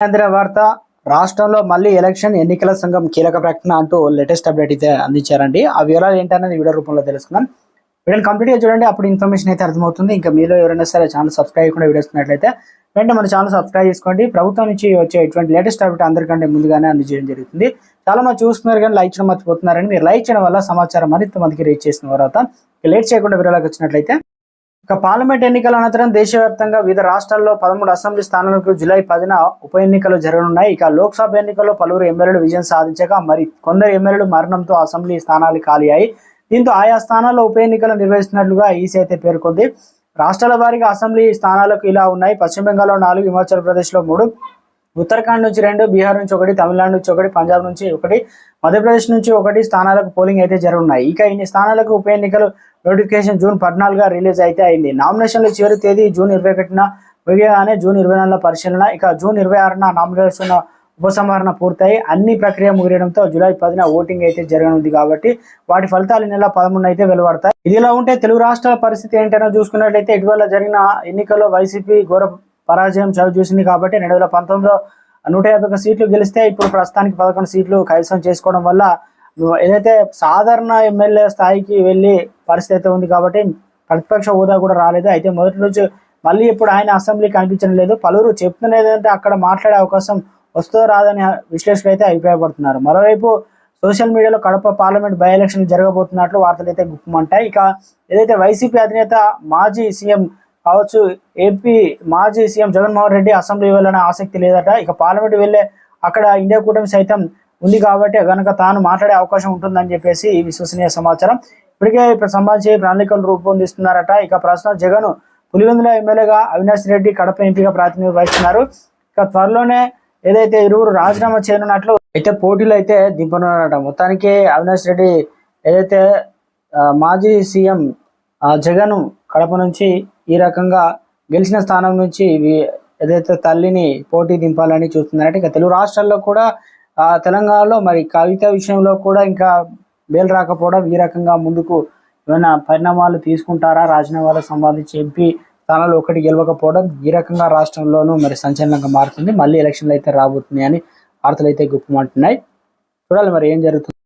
కేంద్ర వార్త రాష్ట్రంలో మళ్ళీ ఎలక్షన్ ఎన్నికల సంఘం కీలక ప్రకటన అంటూ లేటెస్ట్ అప్డేట్ అయితే అందించారండి. ఆ వివరాలు ఏంటనేది వీడియో రూపంలో తెలుసుకుందాం. వీడియోని కంప్లీట్ గా చూడండి, అప్పుడు ఇన్ఫర్మేషన్ అయితే అర్థమవుతుంది. ఇంకా మీలో ఎవరైనా సరే ఛానల్ సబ్స్క్రైబ్ కూడా వీడియోస్ ఉన్నట్లయితే వెంటనే మన ఛానల్ సబ్స్క్రైబ్ చేసుకోండి. ప్రభుత్వం నుంచి వచ్చే ఇటువంటి లేటెస్ట్ అప్డేట్ అందరికంటే ముందుగానే అందజేయడం జరుగుతుంది. చాలా మంది చూస్తున్నారు కానీ లైక్ చేయడం మర్చిపోతున్నారని. మీరు లైక్ చేయడం వల్ల సమాచారం మరింత మందికి రీచ్ చేసిన తర్వాత లేట్ చేయకుండా వివరాలకు వచ్చినట్లయితే ఇక పార్లమెంట్ ఎన్నికల అనంతరం దేశవ్యాప్తంగా వివిధ రాష్ట్రాల్లో 13 అసెంబ్లీ స్థానాలకు జూలై 10న ఉప ఎన్నికలు జరగనున్నాయి. ఇక లోక్సభ ఎన్నికల్లో పలువురు ఎమ్మెల్యేలు విజయం సాధించగా మరి కొందరు ఎమ్మెల్యేలు మరణంతో అసెంబ్లీ స్థానాలు ఖాళీ అయ్యాయి. దీంతో ఆయా స్థానాల్లో ఉప ఎన్నికలు నిర్వహిస్తున్నట్లుగా ఈసీ అయితే పేర్కొంది. రాష్ట్రాల వారీగా అసెంబ్లీ స్థానాలకు ఇలా ఉన్నాయి. పశ్చిమ బెంగాల్లో 4, హిమాచల్ ప్రదేశ్లో 3, ఉత్తరాఖండ్ నుంచి 2, బీహార్ నుంచి 1, తమిళనాడు నుంచి 1, పంజాబ్ నుంచి 1, మధ్యప్రదేశ్ నుంచి 1 స్థానాలకు పోలింగ్ అయితే జరుగుతున్నాయి. ఇక ఇన్ని స్థానాలకు ఉప ఎన్నికలు నోటిఫికేషన్ జూన్ 14గా రిలీజ్ అయితే అయింది. నామినేషన్ల చివరి తేదీ జూన్ 21న ముగియగానే జూన్ 24న పరిశీలన, ఇక జూన్ 26న నామినేషన్ ఉపసంహరణ పూర్తయి అన్ని ప్రక్రియ ముగియడంతో జూలై 10న ఓటింగ్ అయితే జరగనుంది. కాబట్టి వాటి ఫలితాలు ఈ నెల 13 అయితే వెలువడతాయి. ఇదిలా ఉంటే తెలుగు రాష్ట్రాల పరిస్థితి ఏంటనో చూసుకున్నట్లయితే ఇటీవల జరిగిన ఎన్నికల్లో వైసీపీ ఘోర పరాజయం చవి చూసింది. కాబట్టి 2019లో 151 సీట్లు గెలిస్తే ఇప్పుడు ప్రస్తుతానికి 11 సీట్లు కైవసం చేసుకోవడం వల్ల ఏదైతే సాధారణ ఎమ్మెల్యే స్థాయికి వెళ్ళి పరిస్థితి ఉంది. కాబట్టి ప్రతిపక్ష హోదా కూడా రాలేదు. అయితే మొదటి రోజు మళ్ళీ ఇప్పుడు ఆయన అసెంబ్లీ కనిపించడం లేదు. పలువురు చెప్తున్నది ఏంటంటే అక్కడ మాట్లాడే అవకాశం వస్తుందో రాదని విశ్లేషకులు అయితే అభిప్రాయపడుతున్నారు. మరోవైపు సోషల్ మీడియాలో కడప పార్లమెంట్ బై ఎలక్షన్ జరగబోతున్నట్లు వార్తలు అయితే గుప్పమంటాయి. ఇక ఏదైతే వైసీపీ అధినేత మాజీ సీఎం కావచ్చు, ఏపీ మాజీ సీఎం జగన్మోహన్ రెడ్డి అసెంబ్లీ వెళ్ళనే ఆసక్తి లేదట. ఇక పార్లమెంట్ వెళ్ళే అక్కడ ఇండియా కూటమి సైతం ఉంది కాబట్టి కనుక తాను మాట్లాడే అవకాశం ఉంటుందని చెప్పేసి విశ్వసనీయ సమాచారం. ఇప్పటికే సంబంధించి ప్రణాళికలు రూపొందిస్తున్నారట. ఇక ప్రస్తుతం జగన్ పులివెందుల ఎమ్మెల్యేగా, అవినాష్ రెడ్డి కడప ఎంపీగా ప్రాతినిధ్యం వహిస్తున్నారు. ఇక త్వరలోనే ఏదైతే ఇరువురు రాజీనామా చేయనున్నట్లు అయితే పోటీలు అయితే దింపనున్నారట. మొత్తానికి అవినాష్ రెడ్డి ఏదైతే మాజీ సీఎం జగన్ కడప నుంచి ఈ రకంగా గెలిచిన స్థానం నుంచి ఏదైతే తల్లిని పోటీ దింపాలని చూస్తున్నారట. ఇక తెలుగు రాష్ట్రాల్లో కూడా తెలంగాణలో మరి కవిత విషయంలో కూడా ఇంకా బెయిల్ రాకపోవడం, ఈ రకంగా ముందుకు ఏమైనా పరిణామాలు తీసుకుంటారా, రాజీనామాలకు సంబంధించి ఎంపీ స్థానాలు 1 గెలవకపోవడం ఈ రకంగా రాష్ట్రంలోనూ మరి సంచలనంగా మారుతుంది. మళ్ళీ ఎలక్షన్లు అయితే రాబోతున్నాయి అని వార్తలు అయితే గుప్పమంటున్నాయి. చూడాలి మరి ఏం జరుగుతుంది.